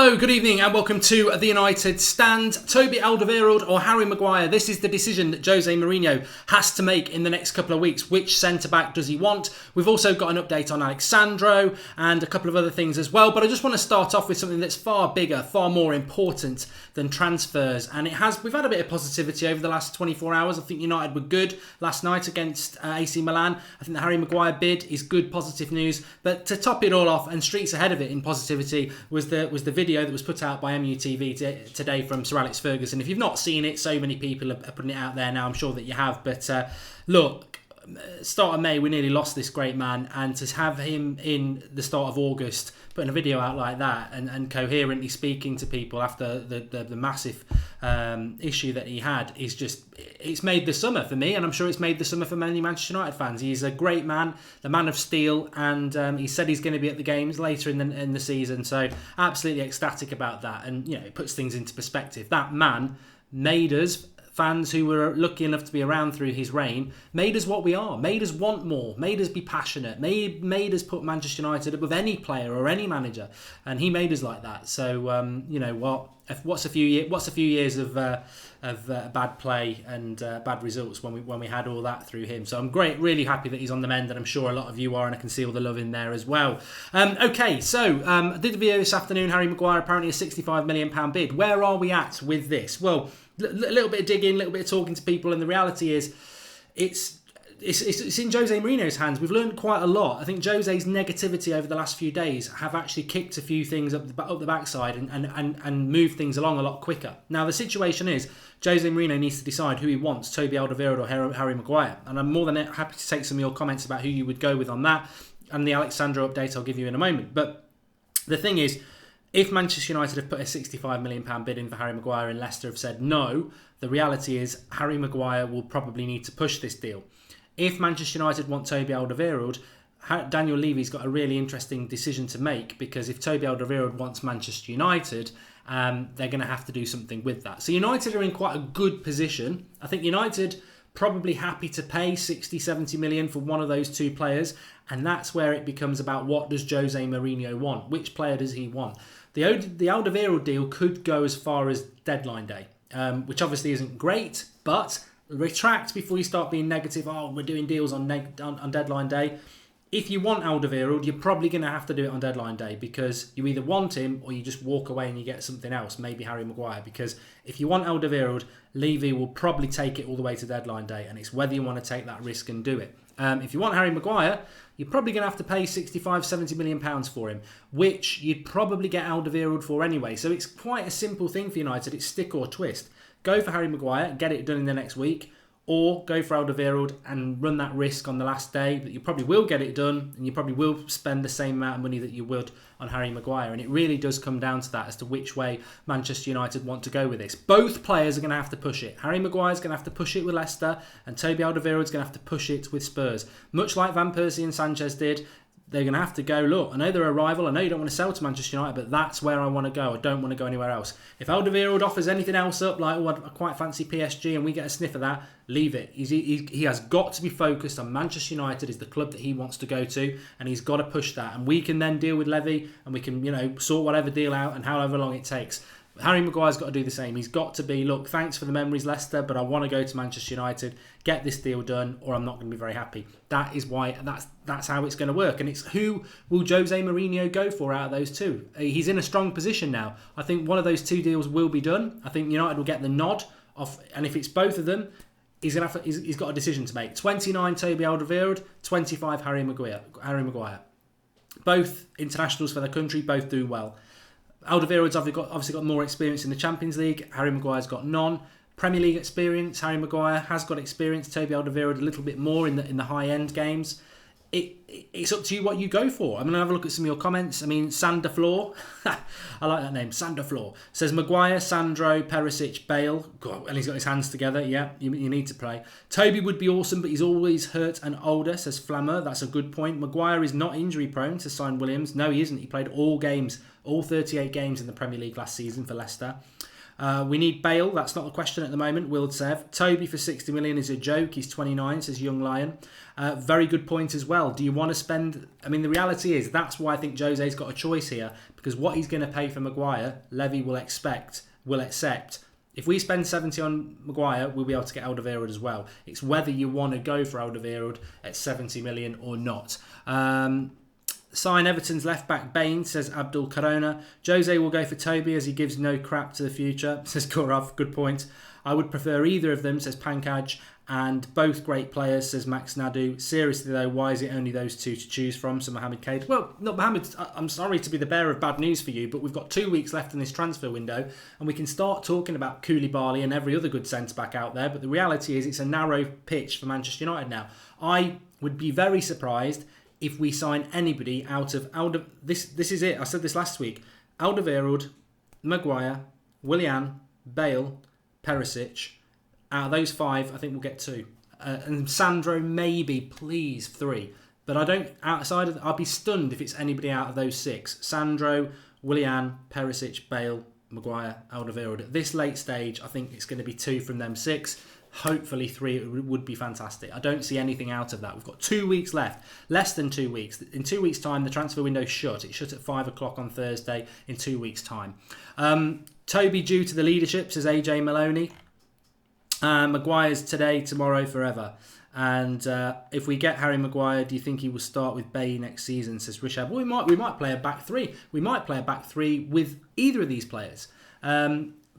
Hello, good evening and welcome to the United Stand. Toby Alderweireld or Harry Maguire? This is the decision that Jose Mourinho has to make in the next couple of weeks. Which centre-back does he want? We've also got an update on Alexandro and a couple of other things as well. But I just want to start off with something that's far bigger, far more important than transfers. And we've had a bit of positivity over the last 24 hours. I think United were good last night against AC Milan. I think the Harry Maguire bid is good, positive news. But to top it all off and streets ahead of it in positivity was the video that was put out by MUTV today from Sir Alex Ferguson. If you've not seen it, so many people are putting it out there now. I'm sure that you have. But look, start of May, we nearly lost this great man. And to have him in the start of August putting a video out like that and coherently speaking to people after the massive issue that he had is just, it's made the summer for me, and I'm sure it's made the summer for many Manchester United fans. He's a great man, the man of steel, and he said he's going to be at the games later in the season, so absolutely ecstatic about that. And you know, it puts things into perspective. That man made us, fans who were lucky enough to be around through his reign, made us what we are, made us want more, made us be passionate, made us put Manchester United above any player or any manager, and he made us like that. So you know what? What's a few years of bad play and bad results when we had all that through him. So I'm really happy that he's on the mend, and I'm sure a lot of you are, and I can see all the love in there as well. Okay, so I did a video this afternoon. Harry Maguire, apparently a £65 million bid. Where are we at with this? Well, a little bit of digging, a little bit of talking to people, and the reality is it's in Jose Mourinho's hands. We've learned quite a lot. I think Jose's negativity over the last few days have actually kicked a few things up the backside and moved things along a lot quicker. Now, the situation is Jose Mourinho needs to decide who he wants, Toby Alderweireld or Harry Maguire. And I'm more than happy to take some of your comments about who you would go with on that. And the Alexandro update I'll give you in a moment. But the thing is, if Manchester United have put a £65 million bid in for Harry Maguire and Leicester have said no, the reality is Harry Maguire will probably need to push this deal. If Manchester United want Toby Alderweireld, Daniel Levy's got a really interesting decision to make, because if Toby Alderweireld wants Manchester United, they're going to have to do something with that. So United are in quite a good position. I think United probably happy to pay 60-70 million for one of those two players, and that's where it becomes about what does Jose Mourinho want? Which player does he want? The Alderweireld deal could go as far as deadline day, which obviously isn't great, but retract before you start being negative. Oh, we're doing deals on deadline day. If you want Alderweireld, you're probably going to have to do it on deadline day, because you either want him or you just walk away and you get something else, maybe Harry Maguire. Because if you want Alderweireld, Levy will probably take it all the way to deadline day, and it's whether you want to take that risk and do it. If you want Harry Maguire, you're probably going to have to pay £65-70 million for him, which you'd probably get Alderweireld for anyway. So it's quite a simple thing for United. It's stick or twist. Go for Harry Maguire, get it done in the next week, or go for Alderweireld and run that risk on the last day, but you probably will get it done, and you probably will spend the same amount of money that you would on Harry Maguire. And it really does come down to that as to which way Manchester United want to go with this. Both players are going to have to push it. Harry Maguire's going to have to push it with Leicester, and Toby Alderweireld's going to have to push it with Spurs. Much like Van Persie and Sanchez did, they're going to have to go, look, I know they're a rival, I know you don't want to sell to Manchester United, but that's where I want to go. I don't want to go anywhere else. If Alderweireld offers anything else up, like, oh, I quite fancy PSG, and we get a sniff of that, leave it. He has got to be focused on Manchester United is the club that he wants to go to, and he's got to push that. And we can then deal with Levy, and we can, sort whatever deal out and however long it takes. Harry Maguire's got to do the same. He's got to be, look, thanks for the memories, Leicester, but I want to go to Manchester United, get this deal done, or I'm not going to be very happy. That is why, that's how it's going to work. And it's who will Jose Mourinho go for out of those two? He's in a strong position now. I think one of those two deals will be done. I think United will get the nod off, and if it's both of them, he's got a decision to make. 29 Toby Alderweireld, 25 Harry Maguire. Both internationals for their country, both do well. Alderweireld's obviously got more experience in the Champions League. Harry Maguire's got none. Premier League experience. Harry Maguire has got experience. Toby Alderweireld a little bit more in the high end games. It's up to you what you go for. I'm going to have a look at some of your comments. I mean, Sander Floor, I like that name, Sander Floor, says Maguire, Sandro, Perisic, Bale. God, and he's got his hands together. Yeah, you need to play. Toby would be awesome, but he's always hurt and older, says Flammer. That's a good point. Maguire is not injury prone, says Sign Williams. No, he isn't. He played all 38 games in the Premier League last season for Leicester. We need Bale. That's not the question at the moment. Willed Sev. Toby for 60 million is a joke. He's 29, says Young Lion. Very good point as well. Do you want to spend... I mean, the reality is that's why I think Jose's got a choice here. because what he's going to pay for Maguire, Levy will accept. If we spend 70 on Maguire, we'll be able to get Alderweireld as well. It's whether you want to go for Alderweireld at 70 million or not. Sign Everton's left-back Bain, says Abdul Corona. Jose will go for Toby as he gives no crap to the future, says Gaurav. Good point. I would prefer either of them, says Pankaj. And both great players, says Max Nadu. Seriously though, why is it only those two to choose from? So Mohamed Cade. Well, not Mohamed, I'm sorry to be the bearer of bad news for you, but we've got 2 weeks left in this transfer window and we can start talking about Koulibaly and every other good centre-back out there. But the reality is it's a narrow pitch for Manchester United now. I would be very surprised if we sign anybody out of this is it. I said this last week. Alderweireld, Maguire, Willian, Bale, Perisic. Out of those 5, I think we'll get 2. And Sandro, maybe, please, 3. But I don't, outside of, I'll be stunned if it's anybody out of those 6. Sandro, Willian, Perisic, Bale, Maguire, Alderweireld. At this late stage, I think it's going to be 2 from them 6. Hopefully 3 would be fantastic. I don't see anything out of that. We've got 2 weeks left. Less than 2 weeks. In 2 weeks' time, the transfer window's shut. It's shut at 5 o'clock on Thursday in 2 weeks' time. Toby due to the leadership, says AJ Maloney. Maguire's today, tomorrow, forever. And if we get Harry Maguire, do you think he will start with Bay next season, says Rishab? Well, we might play a back 3. We might play a back 3 with either of these players.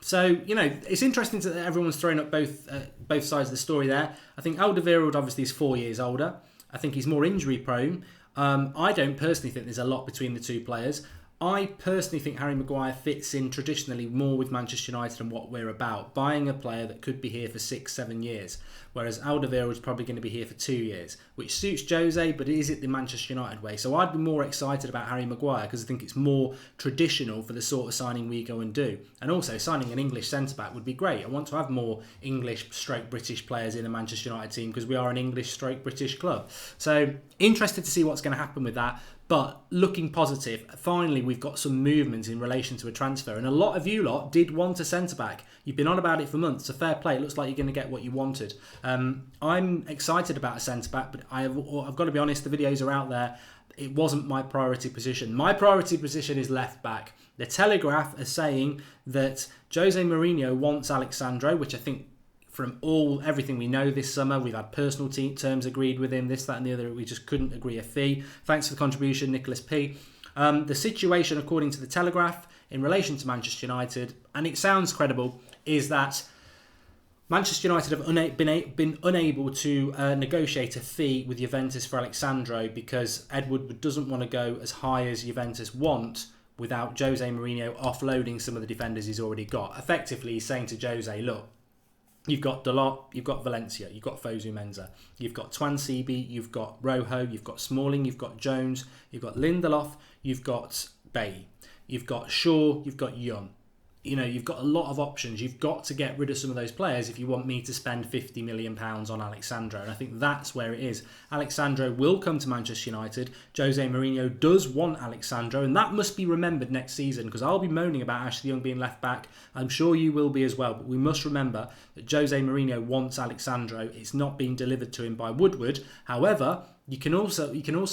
So, you know, it's interesting that everyone's throwing up both sides of the story there. I think Alderweireld obviously is 4 years older. I think he's more injury prone. I don't personally think there's a lot between the two players. I personally think Harry Maguire fits in traditionally more with Manchester United and what we're about. Buying a player that could be here for 6-7 years. Whereas Alderweireld is probably going to be here for 2 years. Which suits Jose, but is it the Manchester United way? So I'd be more excited about Harry Maguire because I think it's more traditional for the sort of signing we go and do. And also signing an English centre-back would be great. I want to have more English/British players in the Manchester United team because we are an English/British club. So interested to see what's going to happen with that. But looking positive, finally we've got some movement in relation to a transfer. And a lot of you lot did want a centre-back. You've been on about it for months. So fair play. It looks like you're going to get what you wanted. I'm excited about a centre-back, but I've got to be honest, the videos are out there. It wasn't my priority position. My priority position is left-back. The Telegraph are saying that Jose Mourinho wants Alex Sandro, which I think from everything we know this summer, we've had personal terms agreed with him, this, that and the other. We just couldn't agree a fee. Thanks for the contribution, Nicholas P. The situation, according to the Telegraph, in relation to Manchester United, and it sounds credible, is that Manchester United have been unable to negotiate a fee with Juventus for Alex Sandro because Ed Woodward doesn't want to go as high as Juventus want without Jose Mourinho offloading some of the defenders he's already got. Effectively, he's saying to Jose, look, you've got Dalot, you've got Valencia, you've got Fosu Mensah, you've got Twan Sebi, you've got Rojo, you've got Smalling, you've got Jones, you've got Lindelof, you've got Bay, you've got Shaw, you've got Young. You know, you've got a lot of options. You've got to get rid of some of those players if you want me to spend £50 million on Alex Sandro. And I think that's where it is. Alex Sandro will come to Manchester United. Jose Mourinho does want Alex Sandro, and that must be remembered next season because I'll be moaning about Ashley Young being left back. I'm sure you will be as well. But we must remember that Jose Mourinho wants Alex Sandro. It's not being delivered to him by Woodward. However, you can also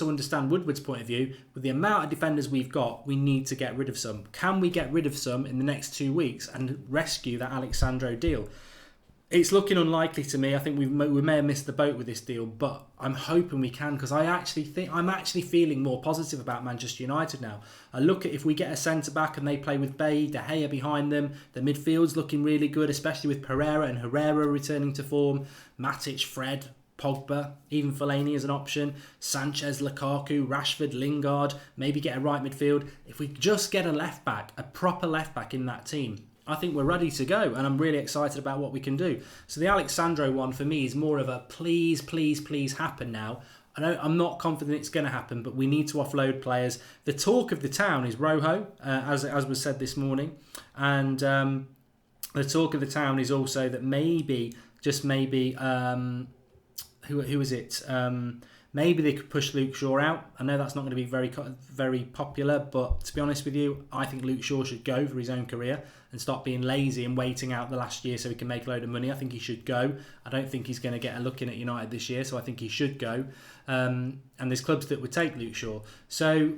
understand Woodward's point of view. With the amount of defenders we've got, we need to get rid of some. Can we get rid of some in the next 2 weeks and rescue that Alex Sandro deal? It's looking unlikely to me. I think we may have missed the boat with this deal, but I'm hoping we can because I'm actually feeling more positive about Manchester United now. I look at if we get a centre back and they play with Bay, De Gea behind them, the midfield's looking really good, especially with Pereira and Herrera returning to form, Matic, Fred, Pogba, even Fellaini as an option, Sanchez, Lukaku, Rashford, Lingard, maybe get a right midfield. If we just get a left back, a proper left back in that team, I think we're ready to go and I'm really excited about what we can do. So the Alex Sandro one for me is more of a please, please, please happen now. I'm not confident it's going to happen, but we need to offload players. The talk of the town is Rojo, as was said this morning. And the talk of the town is also that maybe, just maybe, who is it? Maybe they could push Luke Shaw out. I know that's not going to be very popular, but to be honest with you, I think Luke Shaw should go for his own career and stop being lazy and waiting out the last year so he can make a load of money. I think he should go. I don't think he's going to get a look in at United this year, so I think he should go. And there's clubs that would take Luke Shaw. So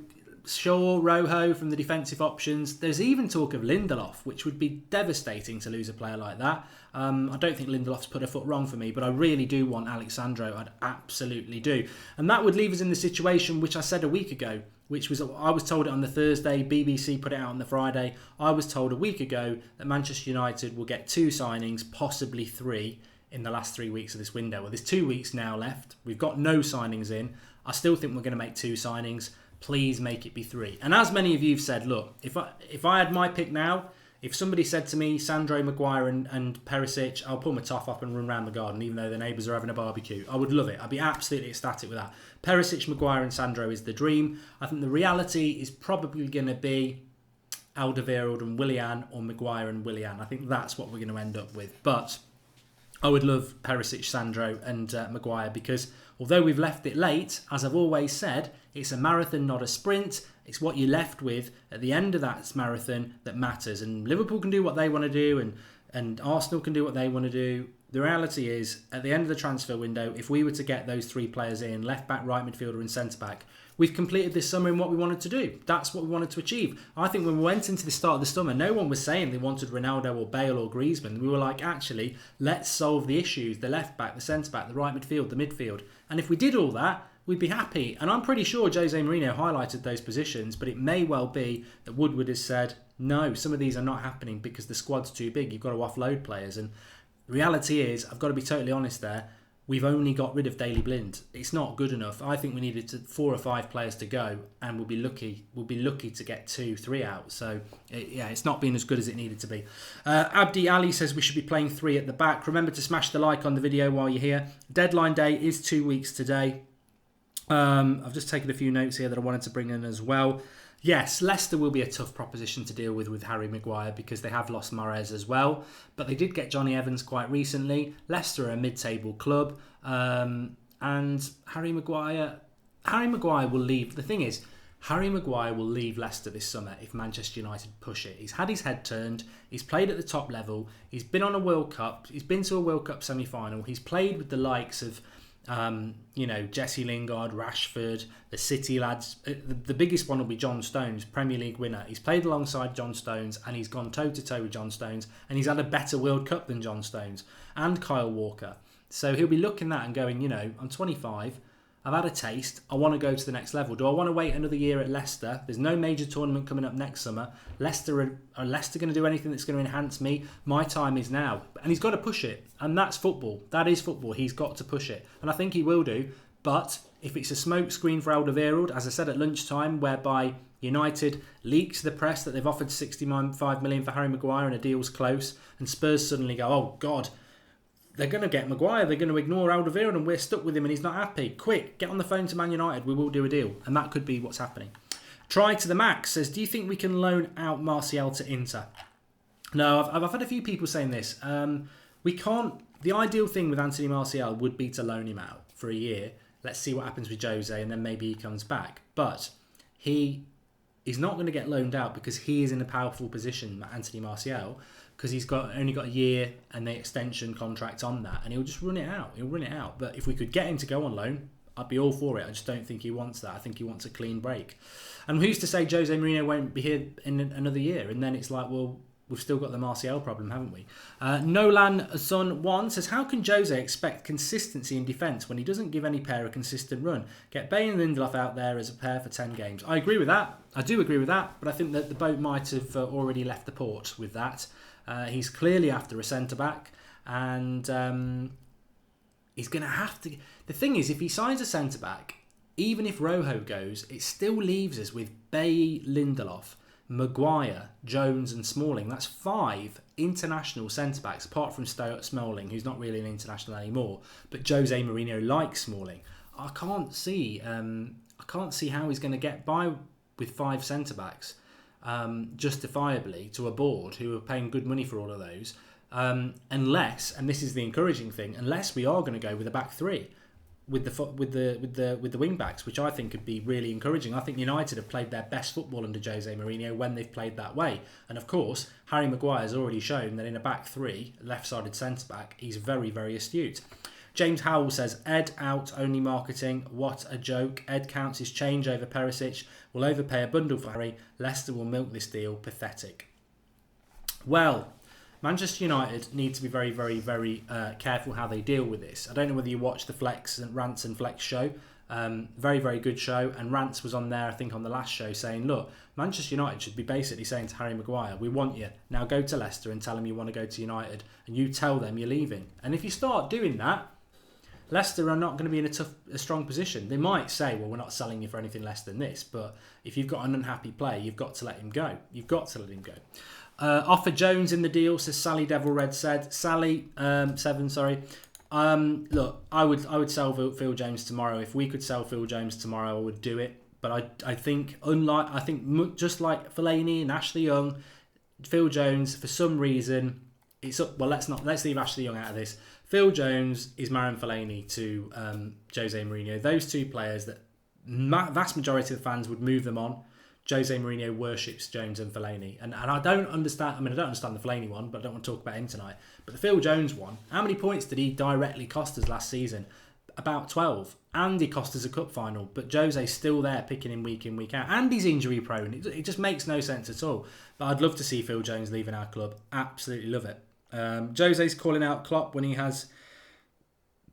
Shaw, Rojo from the defensive options. There's even talk of Lindelof, which would be devastating to lose a player like that. I don't think Lindelof's put a foot wrong for me, but I really do want Alexandro. I'd absolutely do. And that would leave us in the situation which I said a week ago, which was, I was told it on the Thursday, BBC put it out on the Friday. I was told a week ago that Manchester United will get 2 signings, possibly 3, in the last 3 weeks of this window. Well, there's 2 weeks now left. We've got no signings in. I still think we're going to make 2 signings. Please make it be 3. And as many of you have said, look, if I had my pick now, if somebody said to me, Sandro, Maguire and Perisic, I'll pull my top up and run around the garden, even though the neighbours are having a barbecue. I would love it. I'd be absolutely ecstatic with that. Perisic, Maguire and Sandro is the dream. I think the reality is probably going to be Alderweireld and Willian, or Maguire and Willian. I think that's what we're going to end up with. But I would love Perisic, Sandro and Maguire, because although we've left it late, as I've always said, it's a marathon, not a sprint. It's what you're left with at the end of that marathon that matters. And Liverpool can do what they want to do, and Arsenal can do what they want to do. The reality is, at the end of the transfer window, if we were to get those 3 players in, left back, right midfielder and centre back, we've completed this summer in what we wanted to do. That's what we wanted to achieve. I think when we went into the start of the summer, no one was saying they wanted Ronaldo or Bale or Griezmann. We were like, actually, let's solve the issues, the left back, the centre back, the right midfield, the midfield. And if we did all that, we'd be happy. And I'm pretty sure Jose Mourinho highlighted those positions, but it may well be that Woodward has said, no, some of these are not happening because the squad's too big. You've got to offload players. And the reality is, I've got to be totally honest there, we've only got rid of Daley Blind. It's not good enough. I think we needed 4 or 5 players to go, and we'll be lucky to get 2, 3 out. So it's not been as good as it needed to be. Abdi Ali says we should be playing 3 at the back. Remember to smash the like on the video while you're here. Deadline day is 2 weeks today. I've just taken a few notes here that I wanted to bring in as well. Yes, Leicester will be a tough proposition to deal with Harry Maguire, because they have lost Mahrez as well. But they did get Johnny Evans quite recently. Leicester are a mid-table club. And Harry Maguire will leave. The thing is, Harry Maguire will leave Leicester this summer if Manchester United push it. He's had his head turned. He's played at the top level. He's been on a World Cup. He's been to a World Cup semi-final. He's played with the likes of Jesse Lingard, Rashford, the City lads. The biggest one will be John Stones, Premier League winner. He's played alongside John Stones, and he's gone toe-to-toe with John Stones, and he's had a better World Cup than John Stones and Kyle Walker. So he'll be looking at that and going, I'm 25, I've had a taste, I want to go to the next level. Do I want to wait another year at Leicester? There's no major tournament coming up next summer. Are Leicester going to do anything that's going to enhance me? My time is now. And he's got to push it. And that's football. That is football. He's got to push it. And I think he will do. But if it's a smoke screen for Alderweireld, as I said at lunchtime, whereby United leaks to the press that they've offered $65 million for Harry Maguire and a deal's close, and Spurs suddenly go, oh God, they're going to get Maguire, they're going to ignore Alderweireld, and we're stuck with him and he's not happy. Quick, get on the phone to Man United, we will do a deal. And that could be what's happening. Try to the Max says, do you think we can loan out Martial to Inter? No, I've had a few people saying this. We can't. The ideal thing with Anthony Martial would be to loan him out for a year. Let's see what happens with Jose, and then maybe he comes back. But he's not going to get loaned out because he is in a powerful position, Anthony Martial, because he's only got a year and the extension contract on that, and he'll just run it out. But if we could get him to go on loan, I'd be all for it. I just don't think he wants that. I think he wants a clean break. And who's to say Jose Mourinho won't be here in another year? And then it's like, well, we've still got the Martial problem, haven't we? Nolan Son 1 says, how can Jose expect consistency in defence when he doesn't give any pair a consistent run? Get Bay and Lindelof out there as a pair for 10 games. I agree with that. I do agree with that. But I think that the boat might have already left the port with that. He's clearly after a centre-back. And he's going to have to... The thing is, if he signs a centre-back, even if Rojo goes, it still leaves us with Bay, Lindelof, Maguire, Jones and Smalling. That's 5 international centre-backs, apart from Smalling, who's not really an international anymore. But Jose Mourinho likes Smalling. I can't see how he's going to get by with 5 centre-backs justifiably to a board who are paying good money for all of those. Unless, and this is the encouraging thing, unless we are going to go with a back 3. With the wing backs, which I think could be really encouraging. I think United have played their best football under Jose Mourinho when they've played that way. And of course, Harry Maguire has already shown that in a back 3, left-sided centre-back, he's very, very astute. James Howell says, Ed out, only marketing. What a joke. Ed counts his change over Perisic. Will overpay a bundle for Harry. Leicester will milk this deal. Pathetic. Well, Manchester United need to be very, very, very careful how they deal with this. I don't know whether you watch the Rants and Flex show. Very, very good show. And Rants was on there, I think, on the last show saying, look, Manchester United should be basically saying to Harry Maguire, we want you. Now go to Leicester and tell them you want to go to United. And you tell them you're leaving. And if you start doing that, Leicester are not going to be in a strong position. They might say, well, we're not selling you for anything less than this. But if you've got an unhappy player, you've got to let him go. You've got to let him go. Offer Jones in the deal, says Sally Devil Red said. Sally 7, sorry. Look, I would sell Phil Jones tomorrow. If we could sell Phil Jones tomorrow, I would do it. But I think just like Fellaini and Ashley Young, Phil Jones for some reason it's up. Well, let's leave Ashley Young out of this. Phil Jones is Marouane Fellaini to Jose Mourinho. Those two players that vast majority of the fans would move them on. Jose Mourinho worships Jones and Fellaini. And I don't understand, I don't understand the Fellaini one, but I don't want to talk about him tonight. But the Phil Jones one, how many points did he directly cost us last season? About 12. And he cost us a cup final. But Jose's still there picking him week in, week out. And he's injury prone. It just makes no sense at all. But I'd love to see Phil Jones leaving our club. Absolutely love it. Jose's calling out Klopp when he has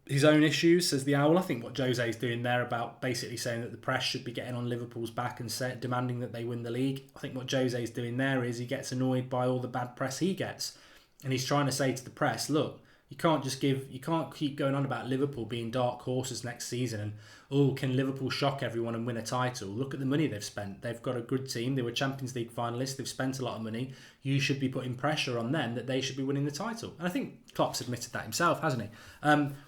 his own issues, says the Owl. I think what Jose's doing there about basically saying that the press should be getting on Liverpool's back and demanding that they win the league. I think what Jose's doing there is he gets annoyed by all the bad press he gets. And he's trying to say to the press, look, you can't keep going on about Liverpool being dark horses next season and, oh, can Liverpool shock everyone and win a title? Look at the money they've spent. They've got a good team. They were Champions League finalists. They've spent a lot of money. You should be putting pressure on them that they should be winning the title. And I think Klopp's admitted that himself, hasn't he?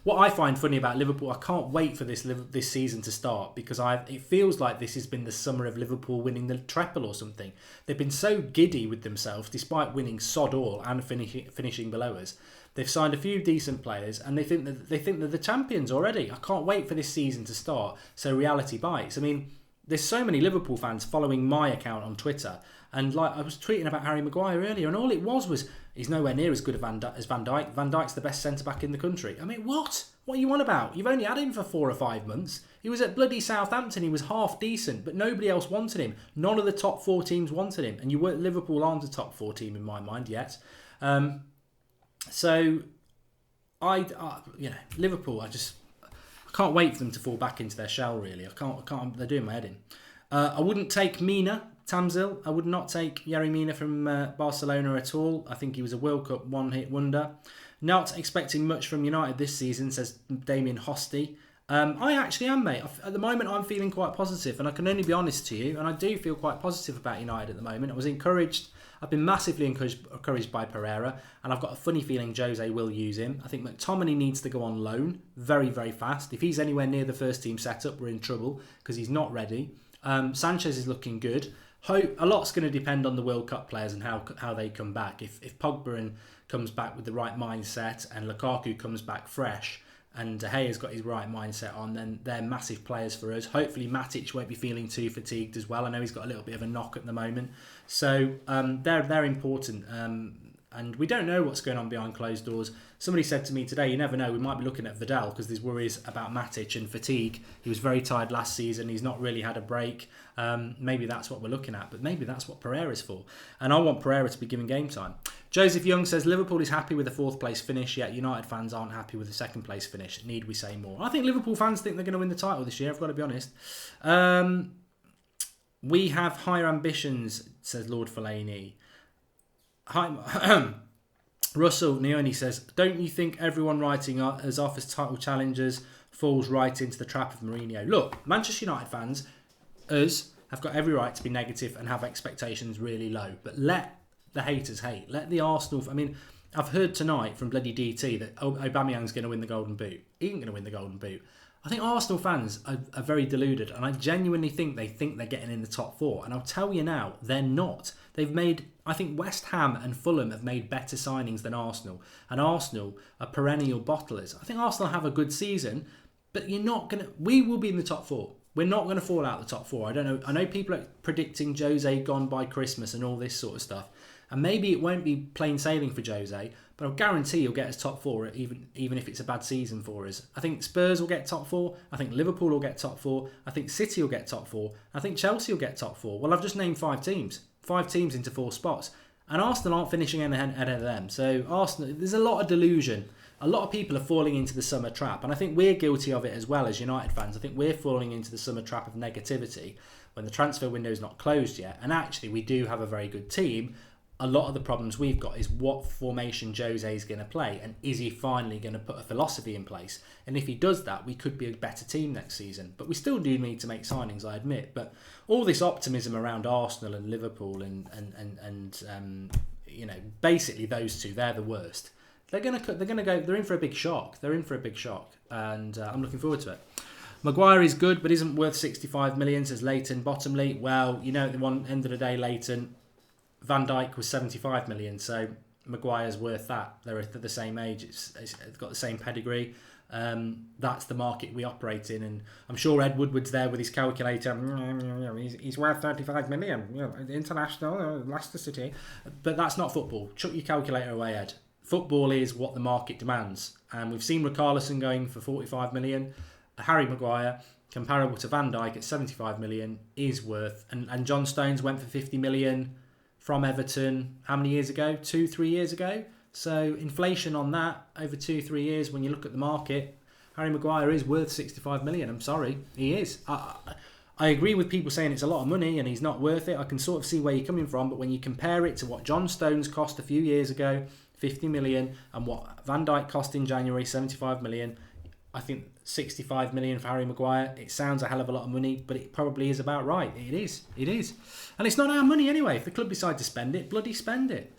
What I find funny about Liverpool, I can't wait for this season to start because it feels like this has been the summer of Liverpool winning the treble or something. They've been so giddy with themselves despite winning sod all and finishing below us. They've signed a few decent players and they think they're the champions already. I can't wait for this season to start so reality bites. I mean, there's so many Liverpool fans following my account on Twitter and like I was tweeting about Harry Maguire earlier and all it was he's nowhere near as good as Van Dijk. Van Dijk's the best centre-back in the country. I mean, what? What are you on about? You've only had him for 4 or 5 months. He was at bloody Southampton. He was half decent, but nobody else wanted him. None of the top 4 teams wanted him. And Liverpool aren't a top 4 team in my mind yet. So, Liverpool, I can't wait for them to fall back into their shell, really. I can't, they're doing my head in. I wouldn't take Mina, Tamzil. I would not take Yerry Mina from Barcelona at all. I think he was a World Cup one-hit wonder. Not expecting much from United this season, says Damien Hosty. I actually am, mate. At the moment, I'm feeling quite positive, and I can only be honest to you, and I do feel quite positive about United at the moment. I was encouraged. I've been massively encouraged by Pereira, and I've got a funny feeling Jose will use him. I think McTominay needs to go on loan very, very fast. If he's anywhere near the first team setup, we're in trouble because he's not ready. Sanchez is looking good. A lot's going to depend on the World Cup players and how they come back. If Pogba comes back with the right mindset and Lukaku comes back fresh, and De Gea's got his right mindset on, then they're massive players for us. Hopefully Matic won't be feeling too fatigued as well. I know he's got a little bit of a knock at the moment. So they're important. And we don't know what's going on behind closed doors. Somebody said to me today, you never know, we might be looking at Vidal because there's worries about Matic and fatigue. He was very tired last season. He's not really had a break. Maybe that's what we're looking at, but maybe that's what Pereira's for. And I want Pereira to be given game time. Joseph Young says, Liverpool is happy with the 4th place finish, yet United fans aren't happy with the 2nd place finish. Need we say more? I think Liverpool fans think they're going to win the title this year, I've got to be honest. We have higher ambitions, says Lord Fellaini. Russell Neoni says, don't you think everyone writing us off as title challengers falls right into the trap of Mourinho? Look, Manchester United fans, us, have got every right to be negative and have expectations really low. But let the haters hate. Let the Arsenal... I mean, I've heard tonight from bloody DT that Aubameyang's going to win the Golden Boot. He ain't going to win the Golden Boot. I think Arsenal fans are very deluded, and I genuinely think they're getting in the top 4. And I'll tell you now, they're not. I think West Ham and Fulham have made better signings than Arsenal, and Arsenal are perennial bottlers. I think Arsenal have a good season, but we will be in the top 4. We're not going to fall out the top 4. I don't know. I know people are predicting Jose gone by Christmas and all this sort of stuff, and maybe it won't be plain sailing for Jose. but I guarantee he'll get us top four, even if it's a bad season for us. I think Spurs will get top four. I think Liverpool will get top four. I think City will get top four. I think Chelsea will get top four. Well, I've just named 5 teams. 5 teams into 4 spots. And Arsenal aren't finishing ahead of them. So Arsenal, there's a lot of delusion. A lot of people are falling into the summer trap. And I think we're guilty of it as well as United fans. I think we're falling into the summer trap of negativity when the transfer window is not closed yet. And actually, we do have a very good team. A lot of the problems we've got is what formation Jose is going to play, and is he finally going to put a philosophy in place? And if he does that, we could be a better team next season. But we still do need to make signings, I admit. But all this optimism around Arsenal and Liverpool and basically those two, they're the worst. They're going to go. They're in for a big shock. And I'm looking forward to it. Maguire is good, but isn't worth 65 million, says Leighton Bottomley. Well, at the end of the day, Leighton, Van Dijk was 75 million, so Maguire's worth that. They're the same age. It's got the same pedigree. That's the market we operate in, and I'm sure Ed Woodward's there with his calculator. He's worth 35 million. International, Leicester City, but that's not football. Chuck your calculator away, Ed. Football is what the market demands, and we've seen Richarlison going for 45 million. Harry Maguire, comparable to Van Dijk at 75 million, is worth, and John Stones went for 50 million. From Everton, how many years ago? 2-3 years ago. So inflation on that over 2-3 years. When you look at the market, Harry Maguire is worth 65 million. I'm sorry, he is. I agree with people saying it's a lot of money and he's not worth it. I can sort of see where you're coming from, but when you compare it to what John Stones cost a few years ago, 50 million, and what Van Dijk cost in January, 75 million, I think 65 million for Harry Maguire, it sounds a hell of a lot of money, but it probably is about right. It is. And it's not our money anyway. If the club decide to spend it, bloody spend it.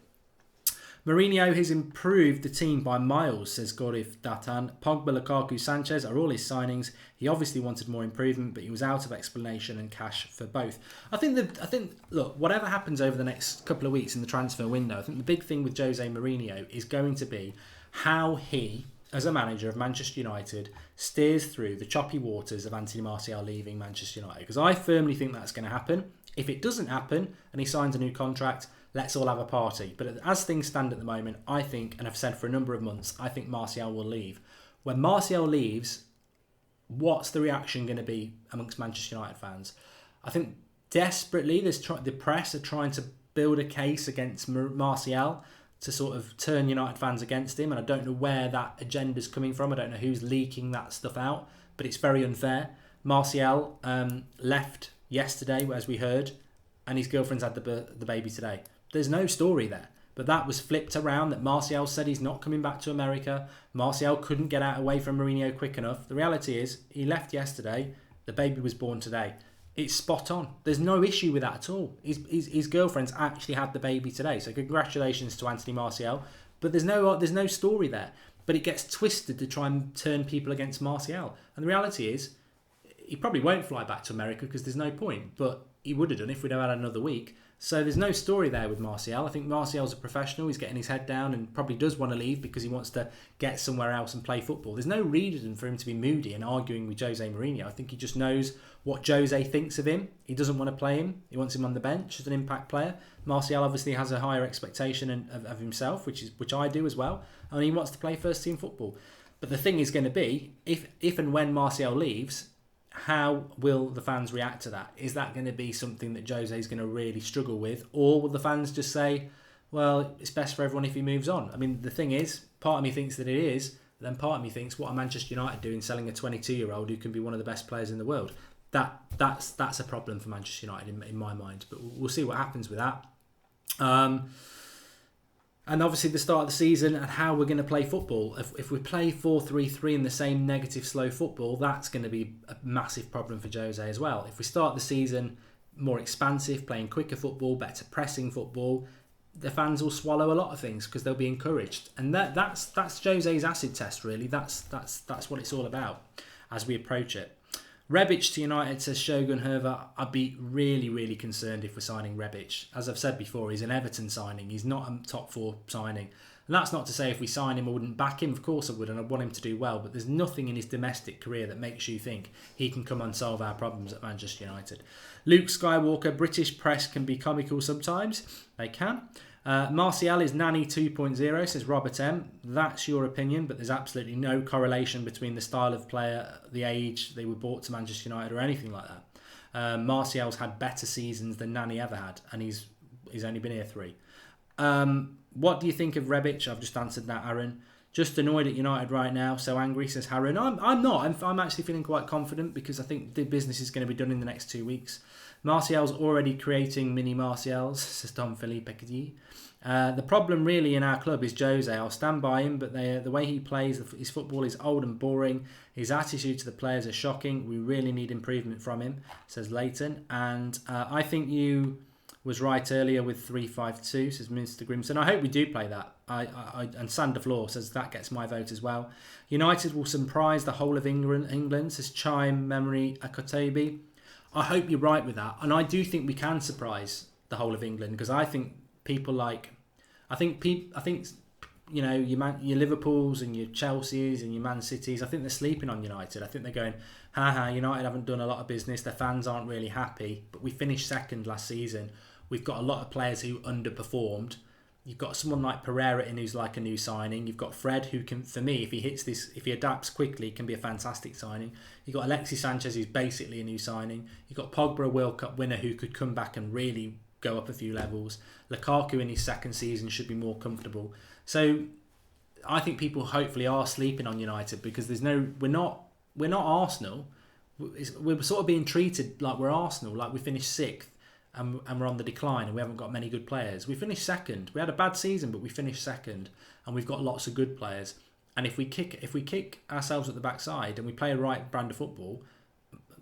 Mourinho has improved the team by miles, says Gorif Datan. Pogba, Lukaku, Sanchez are all his signings. He obviously wanted more improvement, but he was out of explanation and cash for both. I think, look, whatever happens over the next couple of weeks in the transfer window, I think the big thing with Jose Mourinho is going to be how he, as a manager of Manchester United, steers through the choppy waters of Anthony Martial leaving Manchester United. Because I firmly think that's going to happen. If it doesn't happen and he signs a new contract, let's all have a party. But as things stand at the moment, I think, and I've said for a number of months, I think Martial will leave. When Martial leaves, what's the reaction going to be amongst Manchester United fans? I think desperately the press are trying to build a case against Martial to sort of turn United fans against him, and I don't know where that agenda's coming from. I don't know who's leaking that stuff out, but it's very unfair. Martial left yesterday, as we heard, and his girlfriend's had the baby today. There's no story there, but that was flipped around, that Martial said he's not coming back to America. Martial couldn't get away from Mourinho quick enough. The reality is, he left yesterday, the baby was born today. It's spot on. There's no issue with that at all. His girlfriend's actually had the baby today, so congratulations to Anthony Martial. But there's no story there. But it gets twisted to try and turn people against Martial. And the reality is, he probably won't fly back to America because there's no point. But he would have done if we'd have had another week. So there's no story there with Martial. I think Martial's a professional. He's getting his head down and probably does want to leave because he wants to get somewhere else and play football. There's no reason for him to be moody and arguing with Jose Mourinho. I think he just knows what Jose thinks of him. He doesn't want to play him. He wants him on the bench as an impact player. Martial obviously has a higher expectation of himself, which I do as well. And he wants to play first team football. But the thing is going to be, if and when Martial leaves, how will the fans react to that? Is that going to be something that Jose is going to really struggle with? Or will the fans just say, well, it's best for everyone if he moves on? I mean, the thing is, part of me thinks that it is, but then part of me thinks, what are Manchester United doing selling a 22-year-old who can be one of the best players in the world? That's a problem for Manchester United in my mind. But we'll see what happens with that. And obviously the start of the season and how we're going to play football. If we play 4-3-3 in the same negative slow football, that's going to be a massive problem for Jose as well. If we start the season more expansive, playing quicker football, better pressing football, the fans will swallow a lot of things because they'll be encouraged. And that's Jose's acid test, really. That's what it's all about as we approach it. Rebic to United, says Shogun Herva. I'd be really, really concerned if we're signing Rebic. As I've said before, he's an Everton signing. He's not a top 4 signing. And that's not to say if we sign him I wouldn't back him. Of course I would, and I want him to do well. But there's nothing in his domestic career that makes you think he can come and solve our problems at Manchester United. Luke Skywalker, British press can be comical sometimes. They can. Martial is Nani 2.0, says Robert M. That's your opinion, but there's absolutely no correlation between the style of player, the age they were bought to Manchester United or anything like that. Martial's had better seasons than Nani ever had, and he's only been here 3. What do you think of Rebic? I've just answered that, Aaron. Just annoyed at United right now, so angry, says Harron. I'm not. I'm actually feeling quite confident because I think the business is going to be done in the next 2 weeks. Martial's already creating mini Martials, says Don Felipe Petit. The problem really in our club is Jose. I'll stand by him, but the way he plays, his football is old and boring. His attitude to the players is shocking. We really need improvement from him, says Leighton. And I think you was right earlier with 3-5-2, says Mr. Grimson. I hope we do play that. And Sander Floor says that gets my vote as well. United will surprise the whole of England, says Chime Memory Akotobi. I hope you're right with that, and I do think we can surprise the whole of England because I think people like, I think you know, your Liverpools and your Chelseas and your Man Cities. I think they're sleeping on United. I think they're going, United haven't done a lot of business. Their fans aren't really happy, but we finished second last season. We've got a lot of players who underperformed. You've got someone like Pereira in who's like a new signing. You've got Fred who can, for me, if he adapts quickly, can be a fantastic signing. You've got Alexis Sanchez who's basically a new signing. You've got Pogba, a World Cup winner who could come back and really go up a few levels. Lukaku in his second season should be more comfortable. So I think people hopefully are sleeping on United because we're not Arsenal. We're sort of being treated like we're Arsenal, like we finished 6th. And we're on the decline and we haven't got many good players. We finished 2nd. We had a bad season, but we finished 2nd, and we've got lots of good players. And if we kick ourselves at the backside and we play a right brand of football,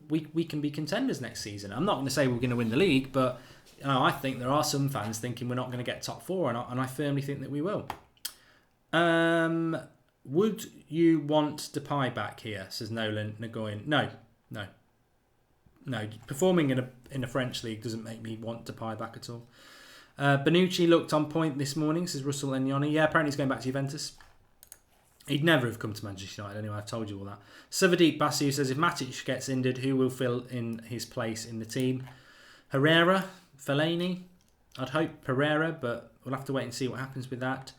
we can be contenders next season. I'm not going to say we're going to win the league, but I think there are some fans thinking we're not going to get top 4, and I firmly think that we will. Would you want Depay back here? Says Nolan Nagoyan. No. Performing in a French league doesn't make me want Depay back at all. Bonucci looked on point this morning, says Russell Enyoni. Yeah, apparently he's going back to Juventus. He'd never have come to Manchester United anyway, I've told you all that. Savadeep Basu says, if Matic gets injured, who will fill in his place in the team? Herrera? Fellaini? I'd hope Pereira, but we'll have to wait and see what happens with that.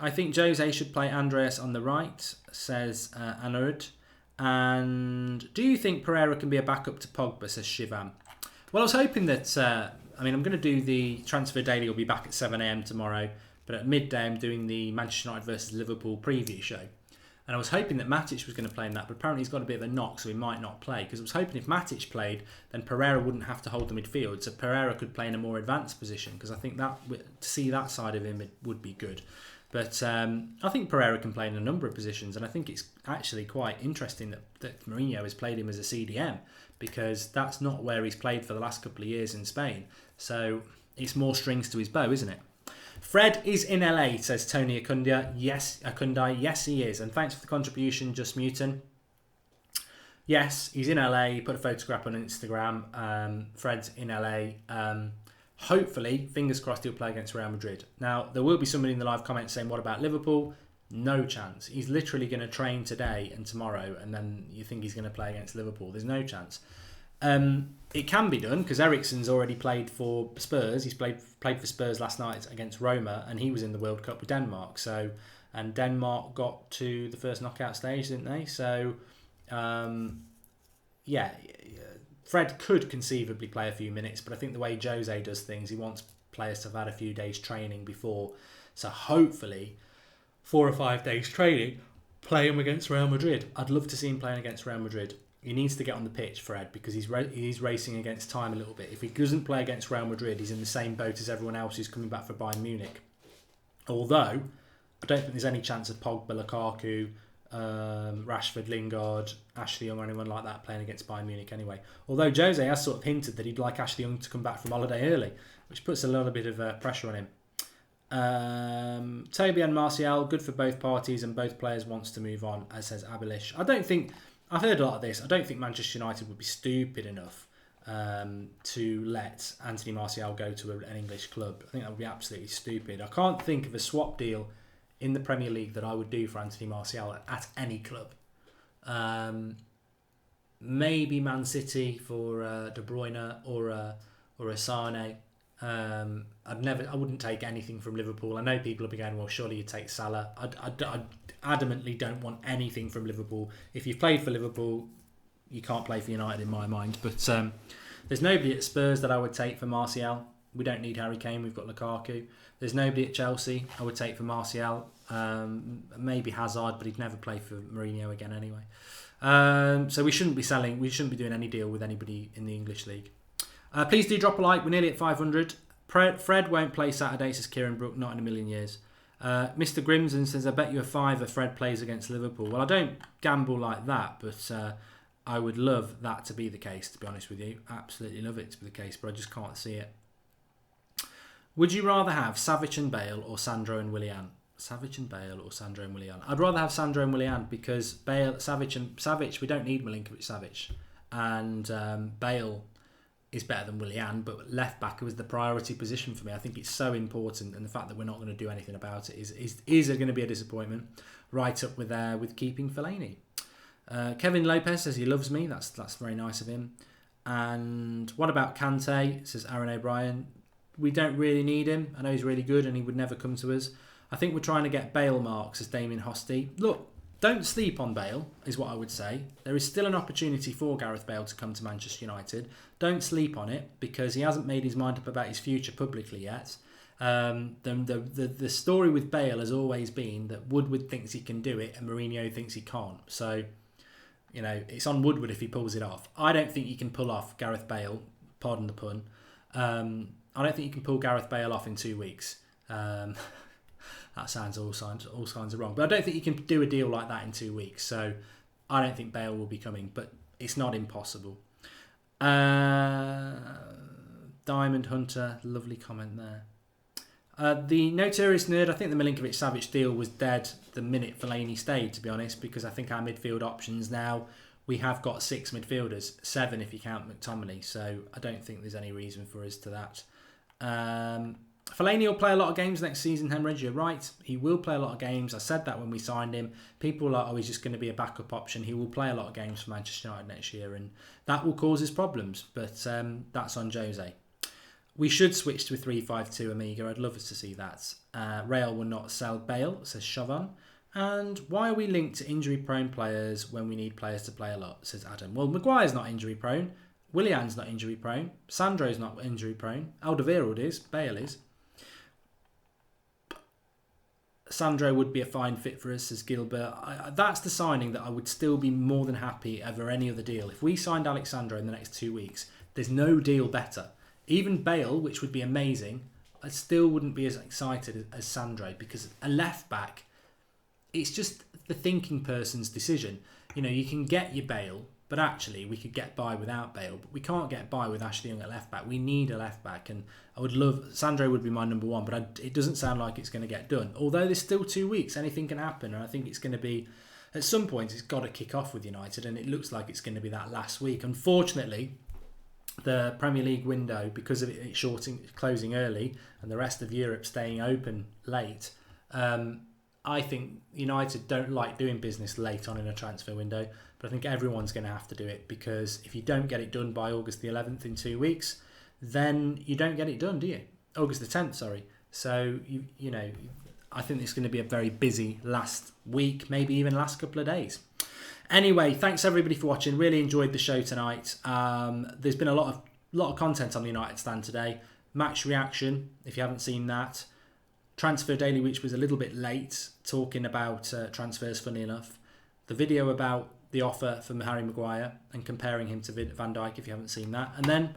I think Jose should play Andreas on the right, says Anurd. And do you think Pereira can be a backup to Pogba, says Shivam? Well, I was hoping that, I'm going to do the Transfer Daily, will be back at 7 a.m. tomorrow, but at midday I'm doing the Manchester United versus Liverpool preview show. And I was hoping that Matic was going to play in that, but apparently he's got a bit of a knock, so he might not play. Because I was hoping if Matic played, then Pereira wouldn't have to hold the midfield, so Pereira could play in a more advanced position, because I think that to see that side of him, it would be good. But I think Pereira can play in a number of positions, and I think it's actually quite interesting that Mourinho has played him as a CDM, because that's not where he's played for the last couple of years in Spain. So it's more strings to his bow, isn't it? Fred is in LA, says Tony Akundai. Yes, he is. And thanks for the contribution, Just Mutin. Yes, he's in LA. He put a photograph on Instagram. Fred's in LA. Hopefully, fingers crossed, he'll play against Real Madrid. Now, there will be somebody in the live comments saying, what about Liverpool? No chance. He's literally going to train today and tomorrow, and then you think he's going to play against Liverpool. There's no chance. It can be done, because Eriksen's already played for Spurs. He's played for Spurs last night against Roma, and he was in the World Cup with Denmark. And Denmark got to the first knockout stage, didn't they? So, Fred could conceivably play a few minutes, but I think the way Jose does things, he wants players to have had a few days training before. So hopefully, 4 or 5 days training, play him against Real Madrid. I'd love to see him playing against Real Madrid. He needs to get on the pitch, Fred, because he's racing against time a little bit. If he doesn't play against Real Madrid, he's in the same boat as everyone else who's coming back for Bayern Munich. Although, I don't think there's any chance of Pogba, Lukaku, Rashford, Lingard, Ashley Young or anyone like that playing against Bayern Munich anyway. Although Jose has sort of hinted that he'd like Ashley Young to come back from holiday early, which puts a little bit of pressure on him. Toby and Martial, good for both parties, and both players wants to move on, as says Abilish. I've heard a lot of this. I don't think Manchester United would be stupid enough to let Anthony Martial go to an English club. I think that would be absolutely stupid. I can't think of a swap deal in the Premier League that I would do for Anthony Martial at any club. Maybe Man City for De Bruyne, or a Sane. I wouldn't take anything from Liverpool. I know people will be going, well, surely you take Salah. I adamantly don't want anything from Liverpool. If you've played for Liverpool, you can't play for United in my mind. But there's nobody at Spurs that I would take for Martial. We don't need Harry Kane. We've got Lukaku. There's nobody at Chelsea I would take for Martial. Maybe Hazard, but he'd never play for Mourinho again anyway. So we shouldn't be selling. We shouldn't be doing any deal with anybody in the English league. Please do drop a like. We're nearly at 500. Fred won't play Saturday, says Kieran Brook. Not in a million years. Mr. Grimson says, I bet you a fiver Fred plays against Liverpool. Well, I don't gamble like that, but I would love that to be the case, to be honest with you. Absolutely love it to be the case, but I just can't see it. Would you rather have Savic and Bale or Sandro and Willian? Savic and Bale or Sandro and Willian? I'd rather have Sandro and Willian because Savic, we don't need Milinkovic-Savic. And Bale is better than Willian, but left back was the priority position for me. I think it's so important, and the fact that we're not going to do anything about it is going to be a disappointment. Right up with keeping Fellaini. Kevin Lopez says he loves me. That's very nice of him. And what about Kante? Says Aaron O'Brien. We don't really need him. I know he's really good and he would never come to us. I think we're trying to get Bale marks, says Damien Hosty. Look, don't sleep on Bale, is what I would say. There is still an opportunity for Gareth Bale to come to Manchester United. Don't sleep on it because he hasn't made his mind up about his future publicly yet. The story with Bale has always been that Woodward thinks he can do it and Mourinho thinks he can't. So, you know, it's on Woodward if he pulls it off. I don't think he can pull off Gareth Bale, pardon the pun. I don't think you can pull Gareth Bale off in 2 weeks. That sounds all signs are wrong. But I don't think you can do a deal like that in 2 weeks. So I don't think Bale will be coming. But it's not impossible. Diamond Hunter, lovely comment there. The Notorious Nerd, I think the Milinkovic-Savic deal was dead the minute Fellaini stayed, to be honest, because I think our midfield options now, we have got 6 midfielders, 7 if you count McTominay, so I don't think there's any reason for us to that. Fellaini will play a lot of games next season, Hemorrhage, you're right. He will play a lot of games. I said that when we signed him. People are like, oh, he's just going to be a backup option. He will play a lot of games for Manchester United next year, and that will cause us problems, but that's on Jose. We should switch to a 3-5-2 Amiga. I'd love us to see that. Real will not sell Bale, says Chauvin. And why are we linked to injury-prone players when we need players to play a lot, says Adam. Well, Maguire's not injury-prone. Willian's not injury-prone. Sandro's not injury-prone. Alderweireld is. Bale is. Sandro would be a fine fit for us, says Gilbert. That's the signing that I would still be more than happy over any other deal. If we signed Alexandro in the next 2 weeks, there's no deal better. Even Bale, which would be amazing, I still wouldn't be as excited as Sandro because a left back, it's just the thinking person's decision. You know, you can get your Bale, but actually we could get by without Bale. But we can't get by with Ashley Young at left back. We need a left back, and I would love Sandro would be my number one, but it doesn't sound like it's going to get done. Although there's still 2 weeks, anything can happen, and I think it's going to be at some point it's got to kick off with United, and it looks like it's going to be that last week. Unfortunately, the Premier League window, because of it closing early and the rest of Europe staying open late, I think United don't like doing business late on in a transfer window, but I think everyone's going to have to do it because if you don't get it done by August the 11th in 2 weeks, then you don't get it done, do you? August the 10th, sorry. So, you know, I think it's going to be a very busy last week, maybe even last couple of days. Anyway, thanks everybody for watching. Really enjoyed the show tonight. There's been a lot of content on the United stand today. Match reaction, if you haven't seen that. Transfer Daily, which was a little bit late, talking about transfers, funny enough. The video about the offer from Harry Maguire and comparing him to Van Dijk, if you haven't seen that. And then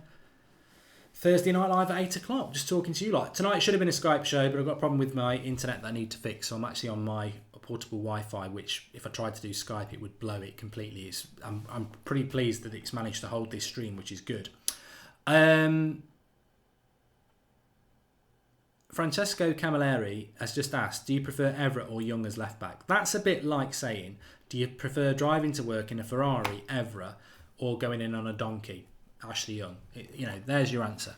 Thursday Night Live at 8 o'clock, just talking to you lot. Tonight should have been a Skype show, but I've got a problem with my internet that I need to fix. So I'm actually on my portable Wi-Fi, which if I tried to do Skype, it would blow it completely. I'm pretty pleased that it's managed to hold this stream, which is good. Francesco Camilleri has just asked, do you prefer Everett or Young as left back? That's a bit like saying, do you prefer driving to work in a Ferrari, Everett, or going in on a donkey, Ashley Young? You know, there's your answer.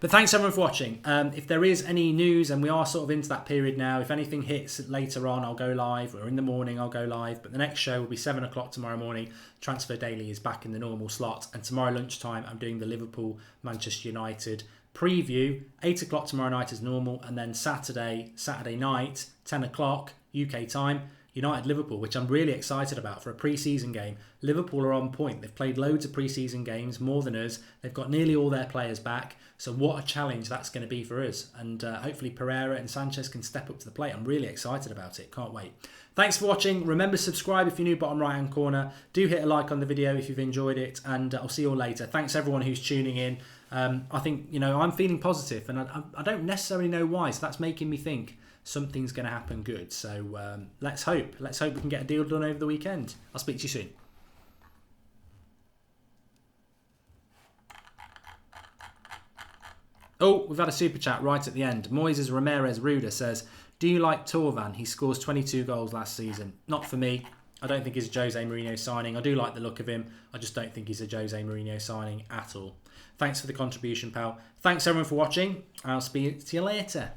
But thanks everyone for watching. If there is any news, and we are sort of into that period now, if anything hits later on, I'll go live, or in the morning I'll go live. But the next show will be 7 o'clock tomorrow morning. Transfer Daily is back in the normal slot. And tomorrow lunchtime, I'm doing the Liverpool-Manchester United preview. 8 o'clock tomorrow night is normal. And then Saturday night, 10 o'clock UK time, United-Liverpool, which I'm really excited about for a pre-season game. Liverpool are on point. They've played loads of pre-season games, more than us. They've got nearly all their players back. So what a challenge that's going to be for us. And hopefully Pereira and Sanchez can step up to the plate. I'm really excited about it. Can't wait. Thanks for watching. Remember, subscribe if you're new, bottom right-hand corner. Do hit a like on the video if you've enjoyed it. And I'll see you all later. Thanks everyone who's tuning in. I think, I'm feeling positive, and I don't necessarily know why. So that's making me think something's going to happen good. So let's hope. Let's hope we can get a deal done over the weekend. I'll speak to you soon. Oh, we've had a super chat right at the end. Moises Ramirez Ruda says, do you like Torvan? He scores 22 goals last season. Not for me. I don't think he's a Jose Mourinho signing. I do like the look of him. I just don't think he's a Jose Mourinho signing at all. Thanks for the contribution, pal. Thanks everyone for watching. I'll speak to you later.